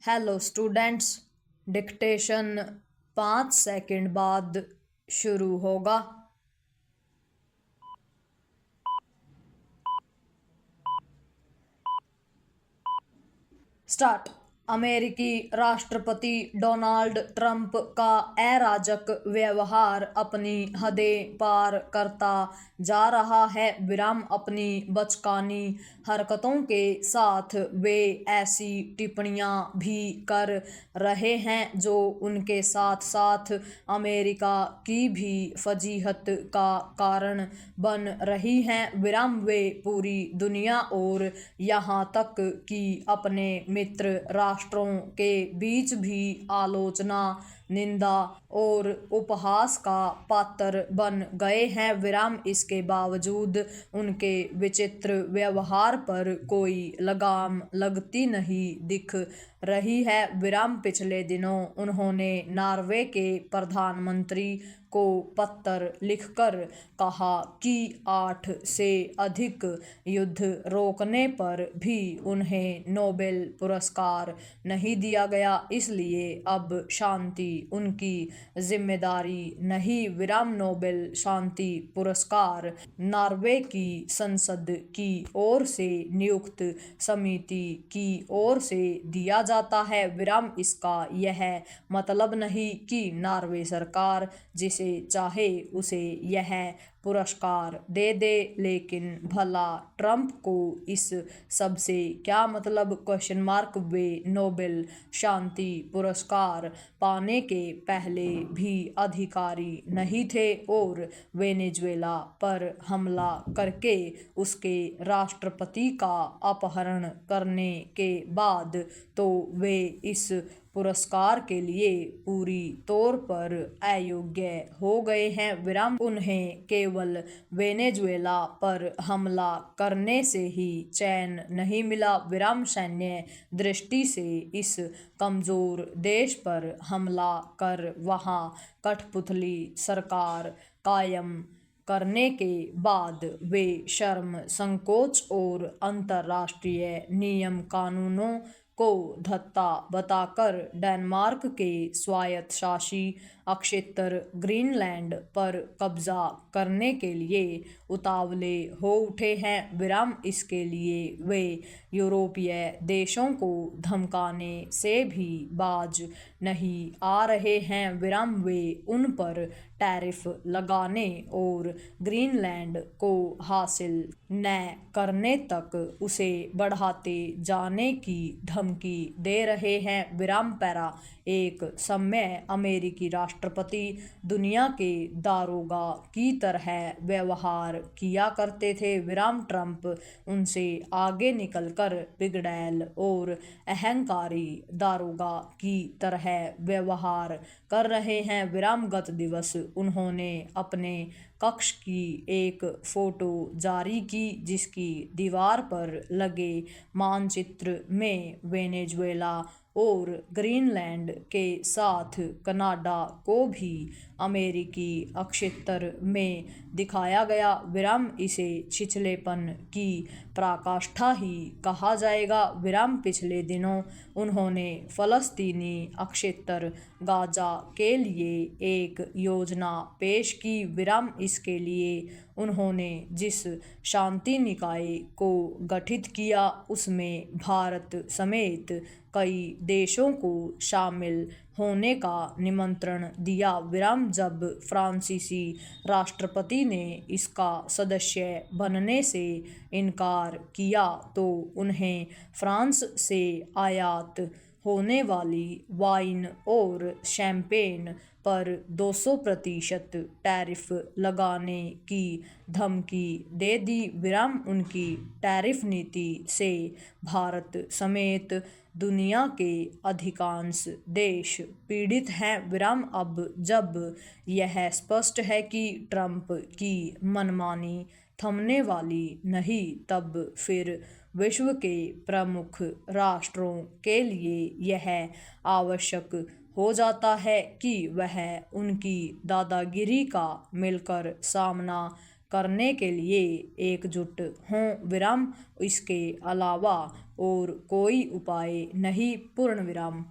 Hello students. Dictation 5 second बाद शुरू होगा। स्टार्ट। अमेरिकी राष्ट्रपति डोनाल्ड ट्रंप का अराजक व्यवहार अपनी हदें पार करता जा रहा है। विराम अपनी बचकानी हरकतों के साथ वे ऐसी टिप्पणियां भी कर रहे हैं जो उनके साथ साथ अमेरिका की भी फजीहत का कारण बन रही हैं। विराम वे पूरी दुनिया और यहाँ तक कि अपने मित्र राष्ट्रों के बीच भी आलोचना, निंदा और उपहास का पात्र बन गए हैं। विराम इसके बावजूद उनके विचित्र व्यवहार पर कोई लगाम लगती नहीं दिख रही है। विराम पिछले दिनों उन्होंने नॉर्वे के प्रधानमंत्री को पत्र लिखकर कहा कि 8 से अधिक युद्ध रोकने पर भी उन्हें नोबेल पुरस्कार नहीं दिया गया, इसलिए अब शांति उनकी जिम्मेदारी नहीं। विराम नोबेल शांति पुरस्कार नॉर्वे की संसद की ओर से नियुक्त समिति की ओर से दिया जाता है। विराम इसका यह मतलब नहीं कि नॉर्वे सरकार जिसे चाहे उसे यह पुरस्कार दे दे, लेकिन भला ट्रंप को इस सब से क्या मतलब? वे नोबेल शांति पुरस्कार पाने के पहले भी अधिकारी नहीं थे और वेनेजुएला पर हमला करके उसके राष्ट्रपति का अपहरण करने के बाद तो वे इस पुरस्कार के लिए पूरी तौर पर अयोग्य हो गए हैं। विराम उन्हें केवल वेनेजुएला पर हमला करने से ही चैन नहीं मिला। विराम सैन्य दृष्टि से इस कमजोर देश पर हमला कर वहां कठपुतली सरकार कायम करने के बाद वे शर्म, संकोच और अंतर्राष्ट्रीय नियम कानूनों को धत्ता बताकर डेनमार्क के स्वायत्तशासी अक्षेत्र ग्रीनलैंड पर कब्जा करने के लिए उतावले हो उठे हैं। विराम इसके लिए वे यूरोपीय देशों को धमकाने से भी बाज नहीं आ रहे हैं। विराम वे उन पर टैरिफ लगाने और ग्रीनलैंड को हासिल न करने तक उसे बढ़ाते जाने की धमकी दे रहे हैं। विराम पैरा एक समय अमेरिकी राष्ट्रपति दुनिया के दारोगा की तरह व्यवहार किया करते थे। विराम ट्रंप उनसे आगे निकलकर बिगड़ैल और अहंकारी दारोगा की तरह व्यवहार कर रहे हैं। विराम गत दिवस उन्होंने अपने कक्ष की एक फोटो जारी की जिसकी दीवार पर लगे मानचित्र में वेनेजुएला और ग्रीनलैंड के साथ कनाडा को भी अमेरिकी अक्षेत्र में दिखाया गया। विराम इसे छिछलेपन की पराकाष्ठा ही कहा जाएगा। विराम पिछले दिनों उन्होंने फलस्तीनी अक्षेत्र गाजा के लिए एक योजना पेश की। विराम इसके लिए उन्होंने जिस शांति निकाय को गठित किया उसमें भारत समेत कई देशों को शामिल होने का निमंत्रण दिया। विराम जब फ्रांसीसी राष्ट्रपति ने इसका सदस्य बनने से इनकार किया तो उन्हें फ्रांस से आयात होने वाली वाइन और शैंपेन पर 200% टैरिफ लगाने की धमकी दे दी। विराम उनकी टैरिफ नीति से भारत समेत दुनिया के अधिकांश देश पीड़ित हैं। विराम अब जब यह स्पष्ट है कि ट्रंप की मनमानी थमने वाली नहीं, तब फिर विश्व के प्रमुख राष्ट्रों के लिए यह आवश्यक हो जाता है कि वह उनकी दादागिरी का मिलकर सामना करने के लिए एकजुट हों विराम, इसके अलावा और कोई उपाय नहीं पूर्ण विराम।